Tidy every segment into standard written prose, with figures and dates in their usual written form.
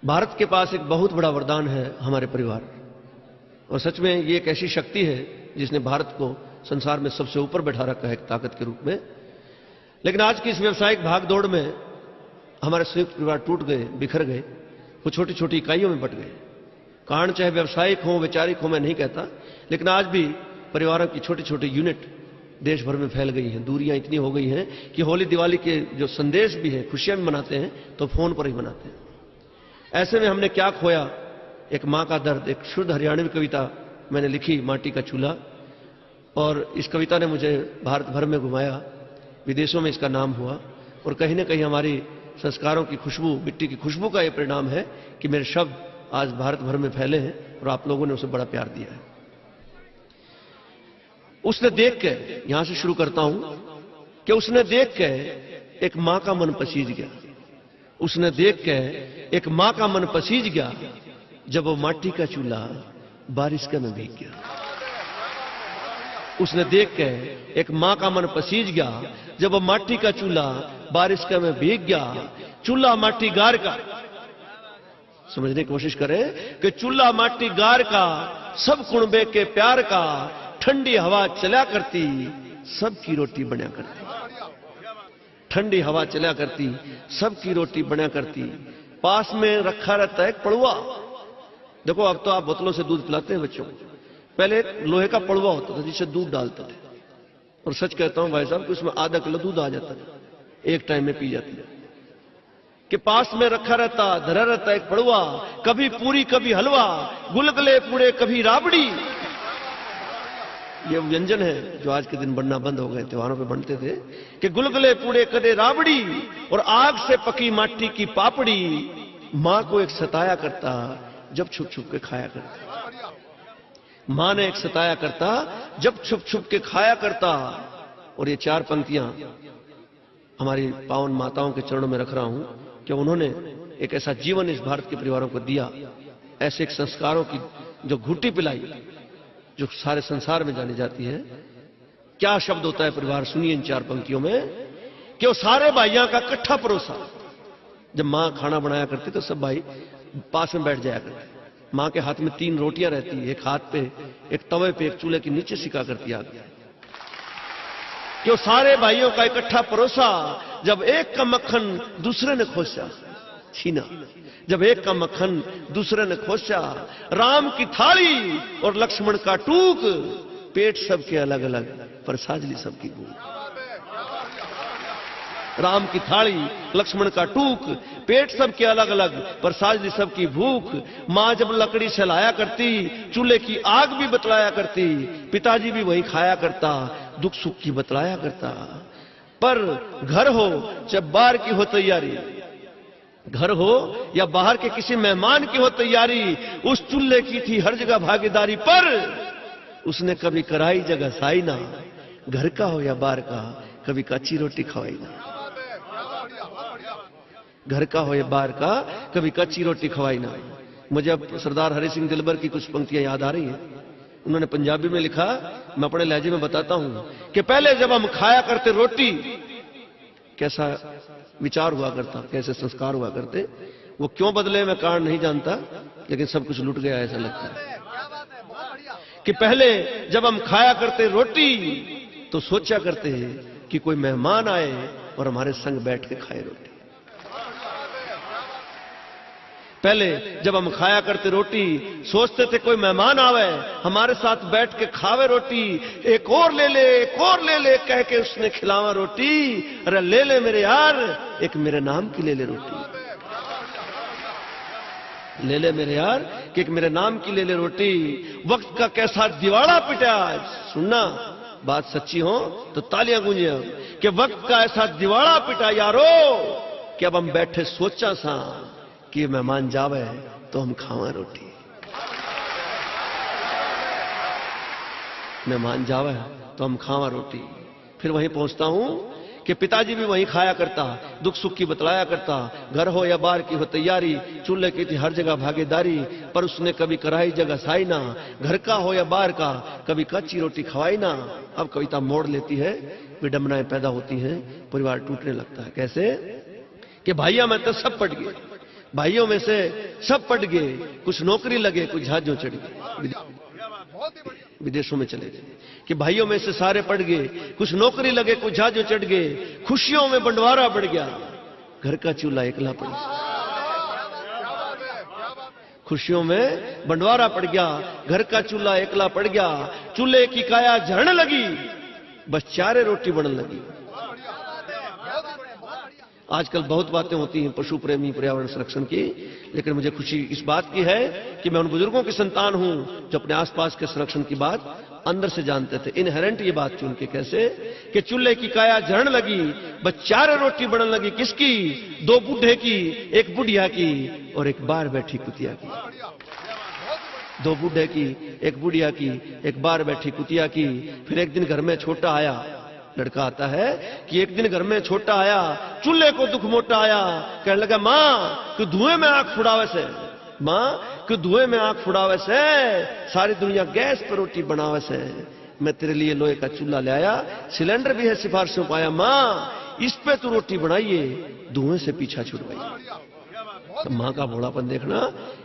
भारत के पास एक बहुत बड़ा वरदान है, हमारे परिवार। और सच में ये एक ऐसी शक्ति है जिसने भारत को संसार में सबसे ऊपर बैठा रखा है एक ताकत के रूप में। लेकिन आज की इस व्यावसायिक भागदौड़ में हमारे संयुक्त परिवार टूट गए, बिखर गए, वो छोटी छोटी इकाइयों में बट गए। कारण चाहे व्यावसायिक हो, वैचारिक हो, मैं नहीं कहता, लेकिन आज भी परिवारों की छोटी छोटी यूनिट देश भर में फैल गई हैं। दूरियां इतनी हो गई हैं कि होली दिवाली के जो संदेश भी हैं, खुशियां भी मनाते हैं तो फोन पर ही मनाते हैं। ऐसे में हमने क्या खोया? एक मां का दर्द। एक शुद्ध हरियाणवी कविता मैंने लिखी, माटी का चूल्हा, और इस कविता ने मुझे भारत भर में घुमाया, विदेशों में इसका नाम हुआ। और कहीं ना कहीं हमारी संस्कारों की खुशबू, मिट्टी की खुशबू का यह परिणाम है कि मेरे शब्द आज भारत भर में फैले हैं और आप लोगों ने उसे बड़ा प्यार दिया है। उसने देख के, यहां से शुरू करता हूं, कि उसने देख के एक मां का मन पसीज गया। उसने देख के एक मां का मन पसीज गया जब वो माटी का चूल्हा बारिश के में भीग गया। उसने देख के एक मां का मन पसीज गया जब वो माटी का चूल्हा बारिश के में भीग गया। चूल्हा माटी गार का, समझने की कोशिश करें कि चूल्हा माटी गार का, सब कुणबे के प्यार का, ठंडी हवा चला करती, सबकी रोटी बना करती। ठंडी हवा चला करती, सबकी रोटी बना करती। पास में रखा रहता है एक पड़ुआ। देखो अब तो आप बोतलों से दूध पिलाते हैं बच्चों को, पहले लोहे का पड़ुआ होता था जिससे दूध डालते थे। और सच कहता हूं भाई साहब कि उसमें आधा किलो दूध आ जाता था, एक टाइम में पी जाती है। कि पास में रखा रहता, धरा रहता एक पड़ुआ, कभी पूरी कभी हलवा, गुलगुले पूरे कभी राबड़ी। ये व्यंजन है जो आज के दिन बनना बंद हो गए, त्योहारों पे बनते थे कि गुलगुले पूरे कदे राबड़ी और आग से पकी माटी की पापड़ी। मां को एक सताया करता जब छुप छुप के खाया करता। मां ने एक सताया करता जब छुप छुप के खाया करता। और ये चार पंक्तियां हमारी पावन माताओं के चरणों में रख रहा हूं कि उन्होंने एक ऐसा जीवन इस भारत के परिवारों को दिया, ऐसे एक संस्कारों की जो घुट्टी पिलाई, जो सारे संसार में जानी जाती है। क्या शब्द होता है परिवार, सुनिए इन चार पंक्तियों में कि वो सारे भाइयों का इकट्ठा परोसा। जब मां खाना बनाया करती तो सब भाई पास में बैठ जाया करते। मां के हाथ में 3 रोटियां रहती, एक हाथ पे, एक तवे पे, एक चूल्हे के नीचे सिका करती आग। कि वो सारे भाइयों का इकट्ठा परोसा, जब एक का मक्खन दूसरे ने खोसा, छीना। जब एक का मक्खन दूसरे ने खोसा। राम की थाली और लक्ष्मण का टूक, पेट सबके अलग अलग पर साजली सबकी भूख। राम की थाली, लक्ष्मण का टूक, पेट सबके अलग अलग पर साजली सबकी भूख। मां जब लकड़ी से लाया करती, चूल्हे की आग भी बतलाया करती। पिताजी भी वही खाया करता, दुख सुख की बतलाया करता। पर घर हो जब बाहर की हो तैयारी, घर हो या बाहर के किसी मेहमान की हो तैयारी, उस चूल्हे की थी हर जगह भागीदारी। पर उसने कभी कराई जगह साई ना, घर का हो या बाहर का, कभी कच्ची रोटी खवाई ना। घर का हो या बाहर का, कभी कच्ची रोटी खवाई ना। मुझे अब सरदार हरि सिंह दिलबर की कुछ पंक्तियां याद आ रही हैं। उन्होंने पंजाबी में लिखा, मैं अपने लहजे में बताता हूं कि पहले जब हम खाया करते रोटी, कैसा विचार हुआ करता, कैसे संस्कार हुआ करते। वो क्यों बदले मैं कारण नहीं जानता, लेकिन सब कुछ लुट गया ऐसा लगता है। कि पहले जब हम खाया करते रोटी तो सोचा करते कि कोई मेहमान आए और हमारे संग बैठ के खाए रोटी। पहले जब हम खाया करते रोटी, सोचते थे कोई मेहमान आवे, हमारे साथ बैठ के खावे रोटी। एक और ले ले, एक और ले ले कह के उसने खिलावा रोटी। अरे ले ले मेरे यार, एक मेरे नाम की ले ले रोटी। ले ले मेरे यार, कि एक मेरे नाम की ले ले रोटी। वक्त का कैसा दिवाड़ा पिटा, सुनना बात सच्ची हो तो तालियां गूंजे। कि वक्त का ऐसा दिवाड़ा पिटा यारो, कि अब हम बैठे सोचा सा कि मेहमान जावे तो हम खावा रोटी। मेहमान जावे तो हम खावा रोटी। फिर वहीं पहुंचता हूं कि पिताजी भी वहीं खाया करता, दुख सुख की बतलाया करता। घर हो या बाहर की हो तैयारी, चूल्हे की थी हर जगह भागीदारी। पर उसने कभी कराई जगह साई ना, घर का हो या बाहर का, कभी कच्ची रोटी खवाई ना। अब कविता मोड़ लेती है, विडंबनाएं पैदा होती हैं, परिवार टूटने लगता है। कैसे कि भैया मैं तो सब पट गए, भाइयों में से सब पढ़ गए, कुछ नौकरी लगे, कुछ जहाजों चढ़ गए, विदेशों में चले गए। कि भाइयों में से सारे पढ़ गए, कुछ नौकरी लगे, कुछ जहाजों चढ़ गए, खुशियों में बंटवारा बढ़ गया, घर का चूल्हा एकला पड़ गया। खुशियों में बंटवारा पड़ गया, घर का चूल्हा एकला पड़ गया, चूल्हे की काया झड़ने लगी, बस चारे रोटी बनने लगी। आजकल बहुत बातें होती हैं पशु प्रेमी पर्यावरण संरक्षण की, लेकिन मुझे खुशी इस बात की है कि मैं उन बुजुर्गों की संतान हूं जो अपने आसपास के संरक्षण की बात अंदर से जानते थे। इनहेरेंट ये बात चुन के कैसे कि चूल्हे की काया झड़ने लगी, बस चार रोटी बनने लगी। किसकी? दो बूढ़े की, एक बुढ़िया की और एक बाहर बैठी कुतिया की। दो बूढ़े की, एक बुढ़िया की, एक बाहर बैठी कुतिया की। फिर एक दिन घर में छोटा आया, लड़का आता है कि एक दिन घर में छोटा आया, चूल्हे को दुख मोटा आया, कहने लगा मां तू धुएं में आंख फुड़ावे से, मां तू धुएं में आंख फुड़ावे से, सारी दुनिया गैस पर रोटी बनावे से, मैं तेरे लिए लोहे का चूल्हा ले आया, सिलेंडर भी है सिफारिशों पाया, मां इस पे तू रोटी बनाइए, धुएं से पीछा छुड़वाइए। तो मां का भोलापन देखना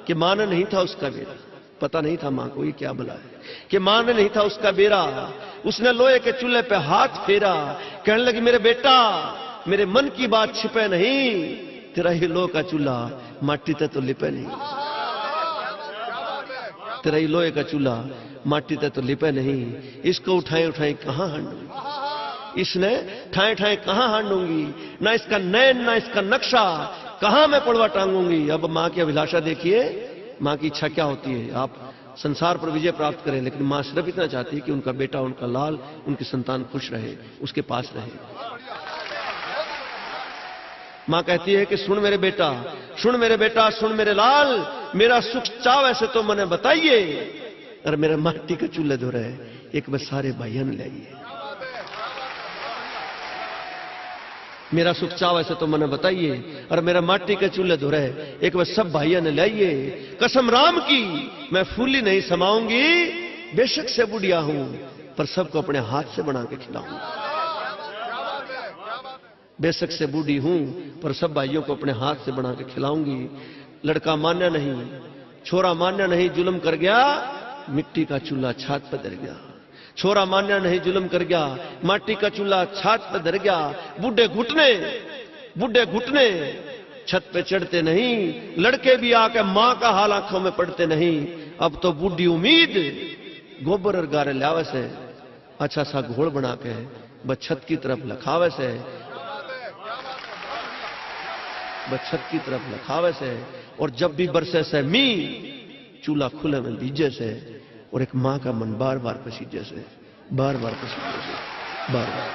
कि मां ने नहीं था उसका बेटा, पता नहीं था मां को ये क्या भला है, कि मां ने नहीं था उसका बेरा, उसने लोहे के चूल्हे पे हाथ फेरा, कहने लगी मेरे बेटा मेरे मन की बात छिपे नहीं, तेरा ही लोहे का चूल्हा माटी ते तो लिपे नहीं, तेरा ही लोहे का चूल्हा माटी ते तो लिपे नहीं, इसको उठाए उठाए कहां हांडूंगी, इसने ठाए ठाए कहां हांडूंगी, ना इसका नैन ना इसका नक्शा, कहां मैं पड़वा टांगूंगी। अब मां की अभिलाषा देखिए, मां की इच्छा क्या होती है, आप संसार पर विजय प्राप्त करें, लेकिन मां सिर्फ इतना चाहती है कि उनका बेटा, उनका लाल, उनकी संतान खुश रहे, उसके पास रहे। मां कहती है कि सुन मेरे बेटा, सुन मेरे बेटा, सुन मेरे लाल, मेरा सुख चाव ऐसे तो मैंने बताइए, और मेरे माटी के चूल्हे धो रहे एक बार सारे भाइयों ने लाइए, मेरा सुख चाव ऐसे तो मैंने बताइए, और मेरा माटी के चूल्हे धो रहे एक बार सब भाइयों ने लाइए। कसम राम की मैं फूली नहीं समाऊंगी, बेशक से बुढ़िया हूं पर सबको अपने हाथ से बना के खिलाऊंगी, बेशक से बूढ़ी हूं पर सब भाइयों को अपने हाथ से बना के खिलाऊंगी। लड़का मान्य नहीं, छोरा मान्य नहीं, जुल्म कर गया, मिट्टी का चूल्हा छात पर धर गया। छोरा मान्य नहीं, जुल्म कर गया, माटी का चूल्हा छात पर धर गया। बूढ़े घुटने छत पे चढ़ते नहीं, लड़के भी आके मां का हाल आंखों में पड़ते नहीं। अब तो बूढ़ी उम्मीद गोबर और गारे लावे से, अच्छा सा घोड़ बना के बस छत की तरफ लखावे से, बस छत की तरफ लखावे से, और जब भी बरसे से मी चूल्हा खुले में बीजे से, और एक मां का मन बार बार पसीजे से, बार बार पसीजे से, बार बार।